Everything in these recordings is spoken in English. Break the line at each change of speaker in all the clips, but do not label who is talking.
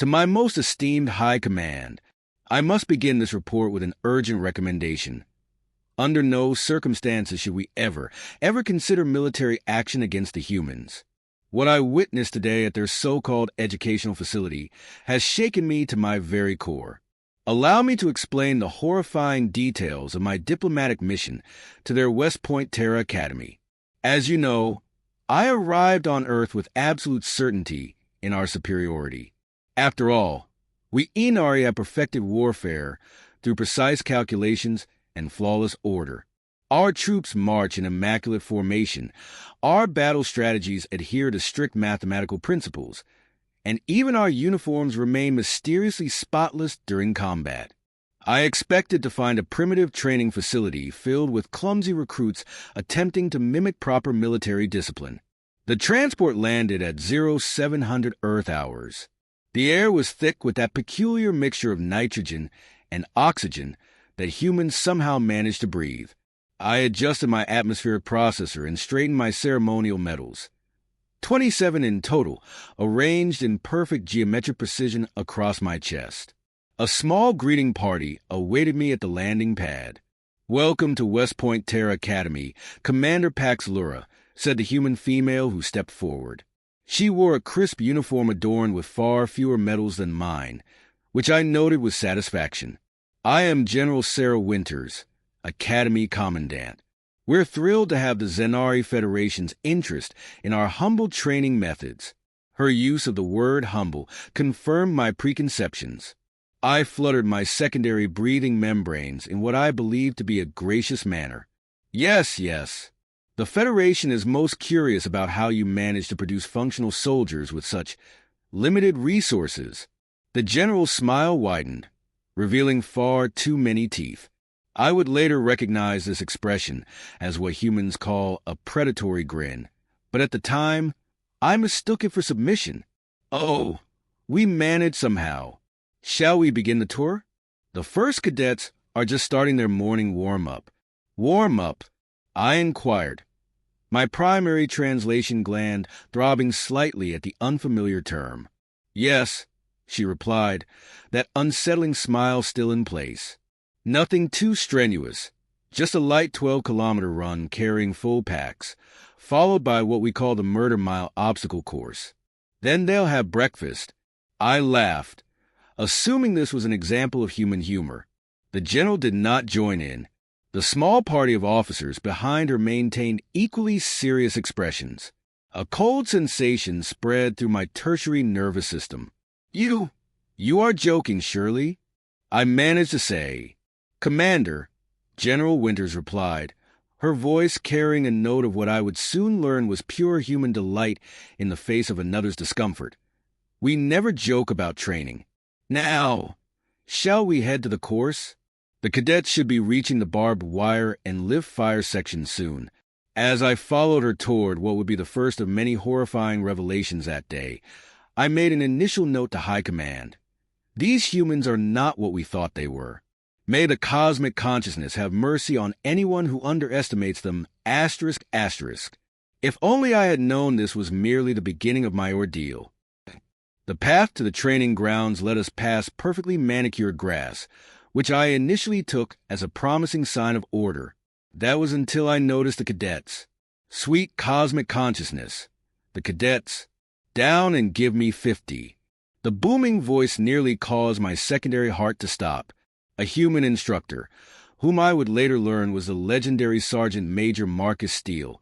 To my most esteemed High Command, I must begin this report with an urgent recommendation. Under no circumstances should we ever consider military action against the humans. What I witnessed today at their so-called educational facility has shaken me to my very core. Allow me to explain the horrifying details of my diplomatic mission to their West Point Terra Academy. As you know, I arrived on Earth with absolute certainty in our superiority. After all, we Inari have perfected warfare through precise calculations and flawless order. Our troops march in immaculate formation, our battle strategies adhere to strict mathematical principles, and even our uniforms remain mysteriously spotless during combat. I expected to find a primitive training facility filled with clumsy recruits attempting to mimic proper military discipline. The transport landed at 0700 Earth hours. The air was thick with that peculiar mixture of nitrogen and oxygen that humans somehow managed to breathe. I adjusted my atmospheric processor and straightened my ceremonial medals. 27 in total, arranged in perfect geometric precision across my chest. A small greeting party awaited me at the landing pad. "Welcome to West Point Terra Academy, Commander Pax Lura," said the human female who stepped forward. She wore a crisp uniform adorned with far fewer medals than mine, which I noted with satisfaction. "I am General Sarah Winters, Academy Commandant. We're thrilled to have the Zenari Federation's interest in our humble training methods." Her use of the word humble confirmed my preconceptions. I fluttered my secondary breathing membranes in what I believed to be a gracious manner. Yes. The Federation is most curious about how you manage to produce functional soldiers with such limited resources. The general's smile widened, revealing far too many teeth. I would later recognize this expression as what humans call a predatory grin, but at the time, I mistook it for submission. "Oh, we managed somehow. Shall we begin the tour?" "The first cadets are just starting their morning warm-up." "Warm-up?" I inquired, my primary translation gland throbbing slightly at the unfamiliar term. "Yes," she replied, that unsettling smile still in place. "Nothing too strenuous, just a light 12-kilometer run carrying full packs, followed by what we call the Murder Mile obstacle course. Then they'll have breakfast." I laughed, assuming this was an example of human humor. The general did not join in. The small party of officers behind her maintained equally serious expressions. A cold sensation spread through my tertiary nervous system. You are joking, surely?" I managed to say. "Commander," General Winters replied, her voice carrying a note of what I would soon learn was pure human delight in the face of another's discomfort. "We never joke about training. Now, shall we head to the course? The cadets should be reaching the barbed wire and live fire section soon." As I followed her toward what would be the first of many horrifying revelations that day, I made an initial note to High Command. These humans are not what we thought they were. May the cosmic consciousness have mercy on anyone who underestimates them, ****. If only I had known this was merely the beginning of my ordeal. The path to the training grounds led us past perfectly manicured grass, which I initially took as a promising sign of order. That was until I noticed the cadets. Sweet cosmic consciousness. The cadets. "Down and give me 50. The booming voice nearly caused my secondary heart to stop. A human instructor, whom I would later learn was the legendary Sergeant Major Marcus Steele,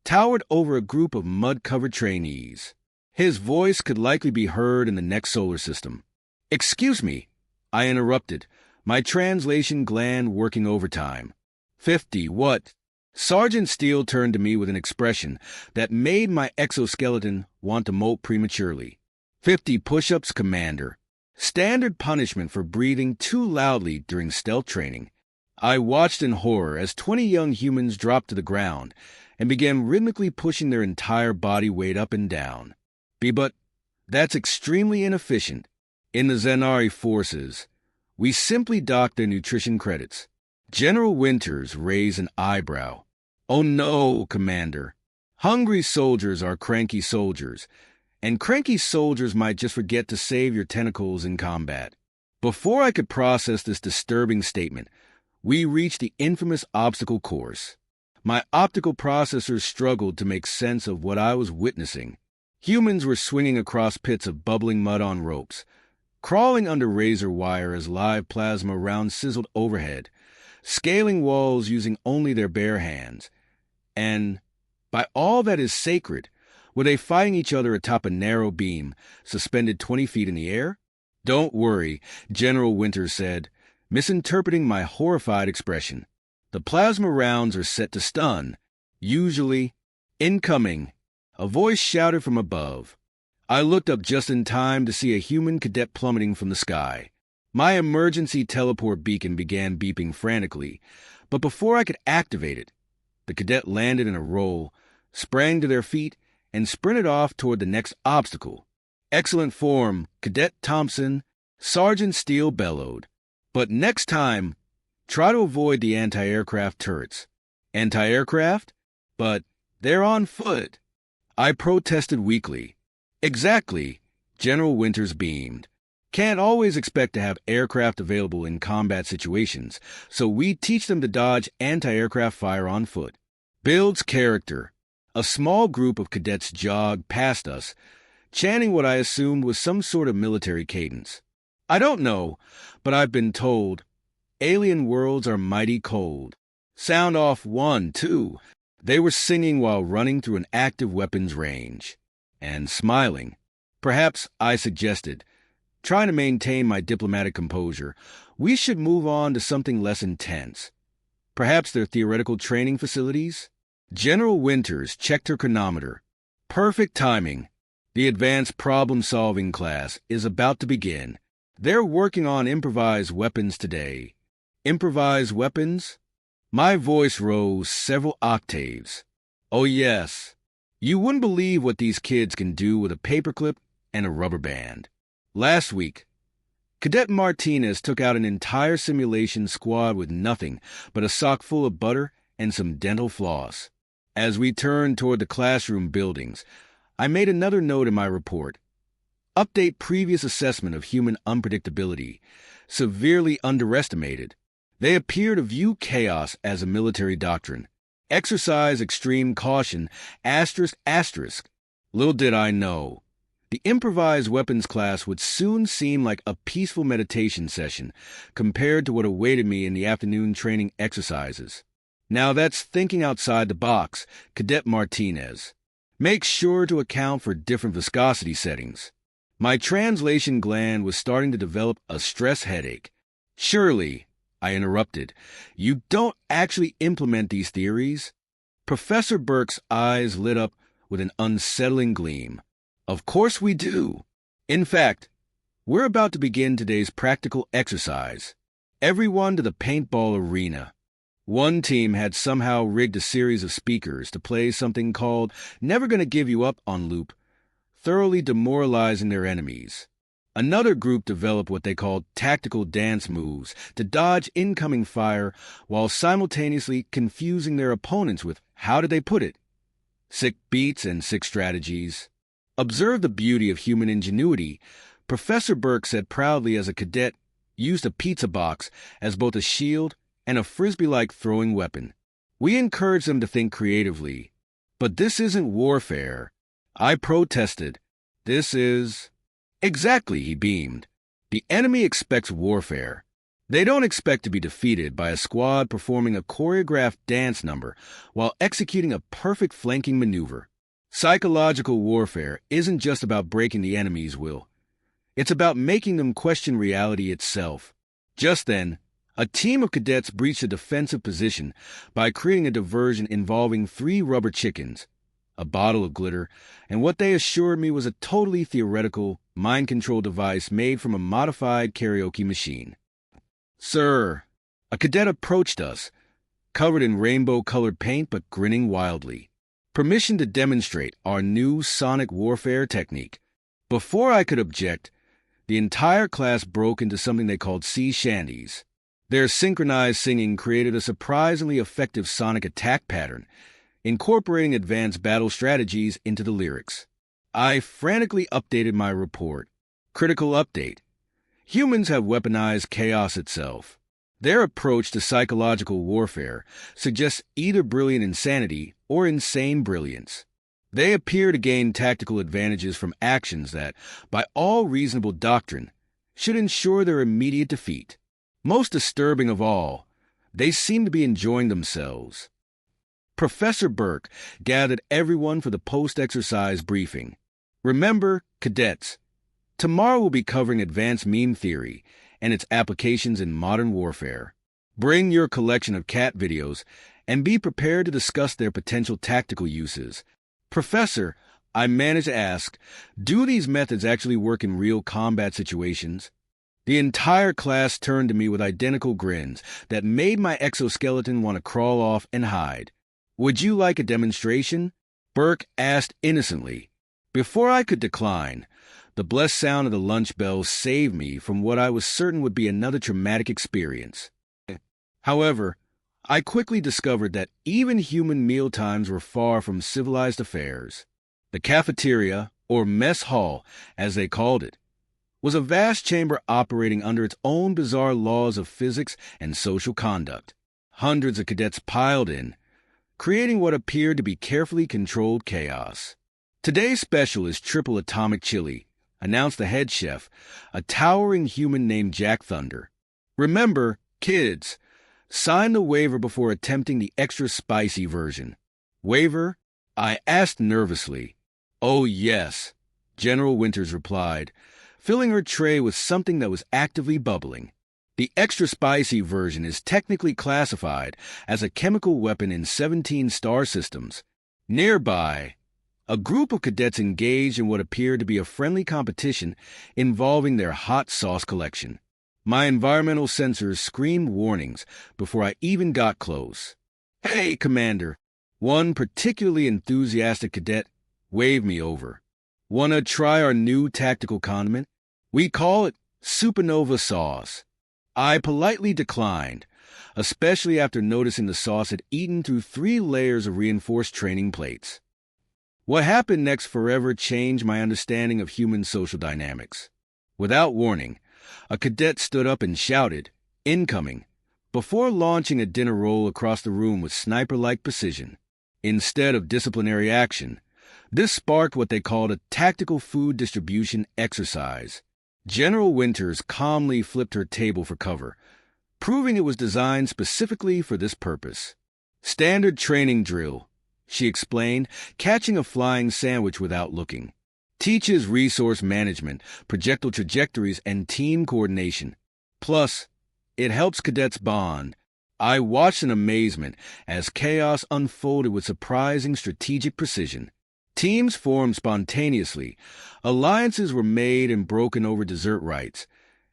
towered over a group of mud-covered trainees. His voice could likely be heard in the next solar system. "Excuse me," I interrupted, my translation gland working overtime. 50, what? Sergeant Steele turned to me with an expression that made my exoskeleton want to molt prematurely. 50 push-ups, Commander. Standard punishment for breathing too loudly during stealth training. I watched in horror as 20 young humans dropped to the ground and began rhythmically pushing their entire body weight up and down. But that's extremely inefficient. In the Zenari forces, we simply dock their nutrition credits. General Winters raised an eyebrow. "Oh no, Commander. Hungry soldiers are cranky soldiers, and cranky soldiers might just forget to save your tentacles in combat. Before I could process this disturbing statement, we reached the infamous obstacle course. My optical processors struggled to make sense of what I was witnessing. Humans were swinging across pits of bubbling mud on ropes, crawling under razor wire as live plasma rounds sizzled overhead, scaling walls using only their bare hands. And, by all that is sacred, were they fighting each other atop a narrow beam, suspended 20 feet in the air? Don't worry, General Winters said, misinterpreting my horrified expression. The plasma rounds are set to stun. Usually, incoming, a voice shouted from above. I looked up just in time to see a human cadet plummeting from the sky. My emergency teleport beacon began beeping frantically, but before I could activate it, the cadet landed in a roll, sprang to their feet, and sprinted off toward the next obstacle. Excellent form, Cadet Thompson, Sergeant Steele bellowed. But next time, try to avoid the anti-aircraft turrets. Anti-aircraft? But they're on foot. I protested weakly. Exactly, General Winters beamed. Can't always expect to have aircraft available in combat situations, so we teach them to dodge anti-aircraft fire on foot. Builds character. A small group of cadets jogged past us, chanting what I assumed was some sort of military cadence. I don't know, but I've been told, alien worlds are mighty cold. Sound off 1, 2. They were singing while running through an active weapons range. And smiling. Perhaps, I suggested, trying to maintain my diplomatic composure, we should move on to something less intense. Perhaps their theoretical training facilities? General Winters checked her chronometer. Perfect timing. The advanced problem-solving class is about to begin. They're working on improvised weapons today. Improvised weapons? My voice rose several octaves. Oh yes. You wouldn't believe what these kids can do with a paperclip and a rubber band. Last week, Cadet Martinez took out an entire simulation squad with nothing but a sock full of butter and some dental floss. As we turned toward the classroom buildings, I made another note in my report. Update previous assessment of human unpredictability. Severely underestimated. They appear to view chaos as a military doctrine. Exercise extreme caution, asterisk, asterisk. Little did I know. The improvised weapons class would soon seem like a peaceful meditation session compared to what awaited me in the afternoon training exercises. Now that's thinking outside the box, Cadet Martinez. Make sure to account for different viscosity settings. My translation gland was starting to develop a stress headache. Surely, I interrupted, you don't actually implement these theories? Professor Burke's eyes lit up with an unsettling gleam. Of course we do. In fact, we're about to begin today's practical exercise. Everyone to the paintball arena. One team had somehow rigged a series of speakers to play something called Never Gonna Give You Up on loop, thoroughly demoralizing their enemies. Another group developed what they called tactical dance moves to dodge incoming fire while simultaneously confusing their opponents with, how did they put it? Sick beats and sick strategies. Observe the beauty of human ingenuity. Professor Burke said proudly as a cadet used a pizza box as both a shield and a frisbee-like throwing weapon. We encourage them to think creatively. But this isn't warfare. I protested. This is... Exactly, he beamed. The enemy expects warfare. They don't expect to be defeated by a squad performing a choreographed dance number while executing a perfect flanking maneuver. Psychological warfare isn't just about breaking the enemy's will. It's about making them question reality itself. Just then, a team of cadets breached a defensive position by creating a diversion involving 3 rubber chickens, a bottle of glitter, and what they assured me was a totally theoretical mind control device made from a modified karaoke machine. Sir, a cadet approached us, covered in rainbow-colored paint but grinning wildly. Permission to demonstrate our new sonic warfare technique. Before I could object, the entire class broke into something they called sea shanties. Their synchronized singing created a surprisingly effective sonic attack pattern, incorporating advanced battle strategies into the lyrics. I frantically updated my report. Critical update. Humans have weaponized chaos itself. Their approach to psychological warfare suggests either brilliant insanity or insane brilliance. They appear to gain tactical advantages from actions that, by all reasonable doctrine, should ensure their immediate defeat. Most disturbing of all, they seem to be enjoying themselves. Professor Burke gathered everyone for the post-exercise briefing. Remember, cadets, tomorrow we'll be covering advanced meme theory and its applications in modern warfare. Bring your collection of cat videos and be prepared to discuss their potential tactical uses. Professor, I managed to ask, do these methods actually work in real combat situations? The entire class turned to me with identical grins that made my exoskeleton want to crawl off and hide. Would you like a demonstration? Burke asked innocently. Before I could decline, the blessed sound of the lunch bell saved me from what I was certain would be another traumatic experience. However, I quickly discovered that even human mealtimes were far from civilized affairs. The cafeteria, or mess hall, as they called it, was a vast chamber operating under its own bizarre laws of physics and social conduct. Hundreds of cadets piled in, creating what appeared to be carefully controlled chaos. Today's special is triple atomic chili, announced the head chef, a towering human named Jack Thunder. Remember, kids, sign the waiver before attempting the extra spicy version. Waiver? I asked nervously. Oh, yes, General Winters replied, filling her tray with something that was actively bubbling. The extra spicy version is technically classified as a chemical weapon in 17 star systems. Nearby, a group of cadets engaged in what appeared to be a friendly competition involving their hot sauce collection. My environmental sensors screamed warnings before I even got close. Hey, Commander! One particularly enthusiastic cadet waved me over. Wanna try our new tactical condiment? We call it supernova sauce. I politely declined, especially after noticing the sauce had eaten through 3 layers of reinforced training plates. What happened next forever changed my understanding of human social dynamics. Without warning, a cadet stood up and shouted, "Incoming," before launching a dinner roll across the room with sniper-like precision. Instead of disciplinary action, this sparked what they called a tactical food distribution exercise. General Winters calmly flipped her table for cover, proving it was designed specifically for this purpose. Standard training drill, she explained, catching a flying sandwich without looking. Teaches resource management, projectile trajectories, and team coordination. Plus, it helps cadets bond. I watched in amazement as chaos unfolded with surprising strategic precision. Teams formed spontaneously, alliances were made and broken over dessert rights,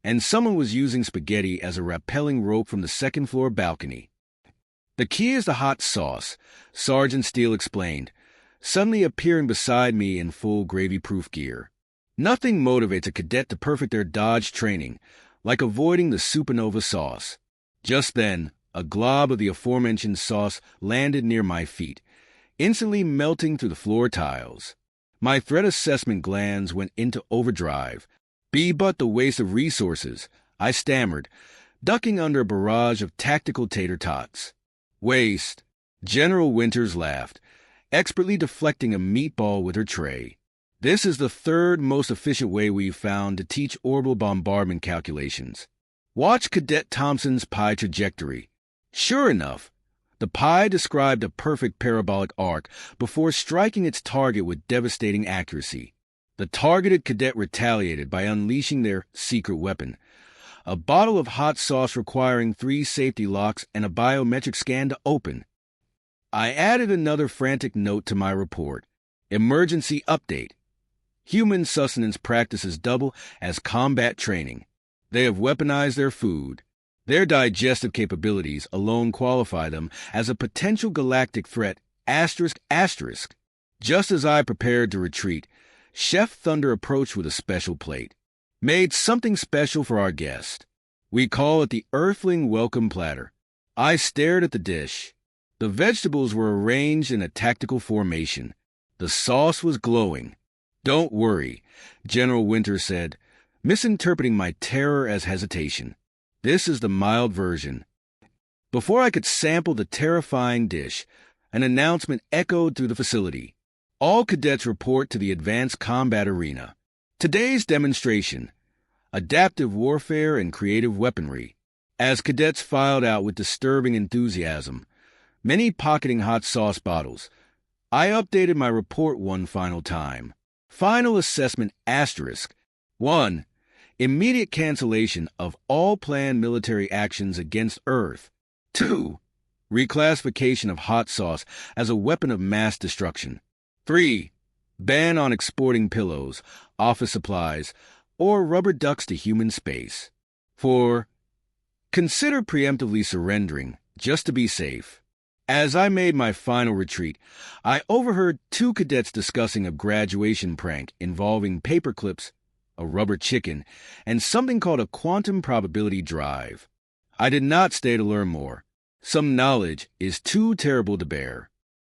and someone was using spaghetti as a rappelling rope from the second-floor balcony. The key is the hot sauce, Sergeant Steele explained, suddenly appearing beside me in full gravy-proof gear. Nothing motivates a cadet to perfect their dodge training like avoiding the supernova sauce. Just then, a glob of the aforementioned sauce landed near my feet, instantly melting through the floor tiles. My threat assessment glands went into overdrive. Be but the waste of resources, I stammered, ducking under a barrage of tactical tater tots. Waste. General Winters laughed, expertly deflecting a meatball with her tray. This is the 3rd most efficient way we've found to teach orbital bombardment calculations. Watch Cadet Thompson's pie trajectory. Sure enough, the pie described a perfect parabolic arc before striking its target with devastating accuracy. The targeted cadet retaliated by unleashing their secret weapon, a bottle of hot sauce requiring 3 safety locks and a biometric scan to open. I added another frantic note to my report. Emergency update. Human sustenance practices double as combat training. They have weaponized their food. Their digestive capabilities alone qualify them as a potential galactic threat, ***. Just as I prepared to retreat, Chef Thunder approached with a special plate. Made something special for our guest. We call it the Earthling Welcome Platter. I stared at the dish. The vegetables were arranged in a tactical formation. The sauce was glowing. Don't worry, General Winter said, misinterpreting my terror as hesitation. This is the mild version. Before I could sample the terrifying dish, an announcement echoed through the facility. All cadets report to the advanced combat arena. Today's demonstration, adaptive warfare and creative weaponry. As cadets filed out with disturbing enthusiasm, many pocketing hot sauce bottles, I updated my report one final time. Final assessment asterisk. 1. Immediate cancellation of all planned military actions against Earth. 2. Reclassification of hot sauce as a weapon of mass destruction. 3. Ban on exporting pillows, office supplies, or rubber ducks to human space. 4. Consider preemptively surrendering, just to be safe. As I made my final retreat, I overheard 2 cadets discussing a graduation prank involving paper clips, a rubber chicken, and something called a quantum probability drive. I did not stay to learn more. Some knowledge is too terrible to bear.